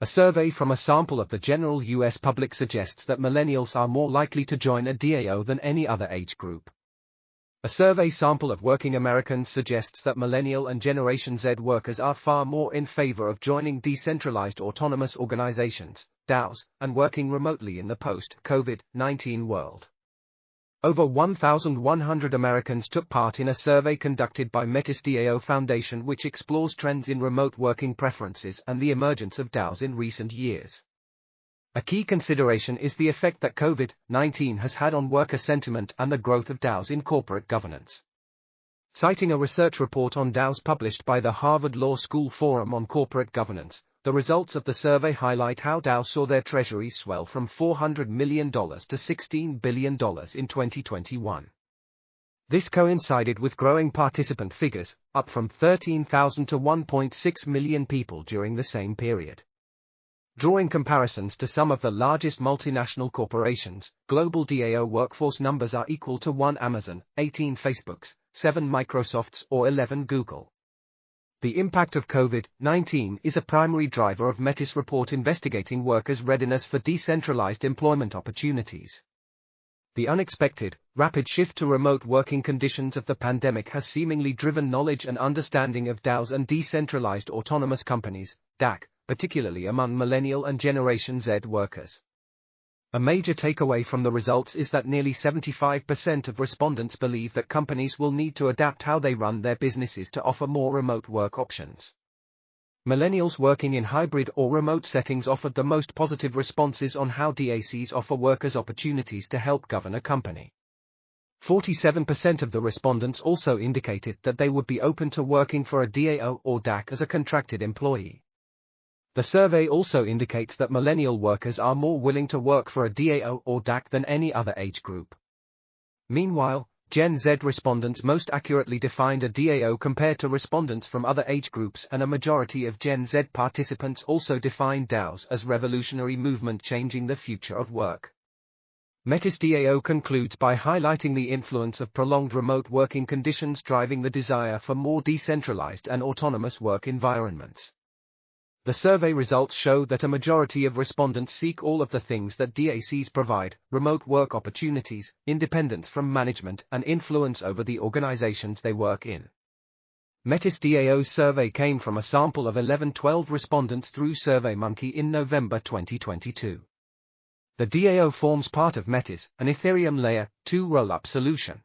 A survey from a sample of the general U.S. public suggests that millennials are more likely to join a DAO than any other age group. A survey sample of working Americans suggests that millennial and Generation Z workers are far more in favor of joining decentralized autonomous organizations, DAOs, and working remotely in the post-COVID-19 world. Over 1,100 Americans took part in a survey conducted by Metis DAO Foundation, which explores trends in remote working preferences and the emergence of DAOs in recent years. A key consideration is the effect that COVID-19 has had on worker sentiment and the growth of DAOs in corporate governance. Citing a research report on DAOs published by the Harvard Law School Forum on Corporate Governance, the results of the survey highlight how DAOs saw their treasuries swell from $400 million to $16 billion in 2021. This coincided with growing participant figures, up from 13,000 to 1.6 million people during the same period. Drawing comparisons to some of the largest multinational corporations, global DAO workforce numbers are equal to 1 Amazon, 18 Facebooks, 7 Microsofts, or 11 Google. The impact of COVID-19 is a primary driver of Metis' report investigating workers' readiness for decentralized employment opportunities. The unexpected, rapid shift to remote working conditions of the pandemic has seemingly driven knowledge and understanding of DAOs and decentralized autonomous companies, DAC, particularly among millennial and Generation Z workers. A major takeaway from the results is that nearly 75% of respondents believe that companies will need to adapt how they run their businesses to offer more remote work options. Millennials working in hybrid or remote settings offered the most positive responses on how DACs offer workers opportunities to help govern a company. 47% of the respondents also indicated that they would be open to working for a DAO or DAC as a contracted employee. The survey also indicates that millennial workers are more willing to work for a DAO or DAC than any other age group. Meanwhile, Gen Z respondents most accurately defined a DAO compared to respondents from other age groups, and a majority of Gen Z participants also defined DAOs as revolutionary movement changing the future of work. Metis DAO concludes by highlighting the influence of prolonged remote working conditions driving the desire for more decentralized and autonomous work environments. The survey results show that a majority of respondents seek all of the things that DACs provide: remote work opportunities, independence from management, and influence over the organizations they work in. Metis DAO's survey came from a sample of 1112 respondents through SurveyMonkey in November 2022. The DAO forms part of Metis, an Ethereum Layer 2 rollup solution.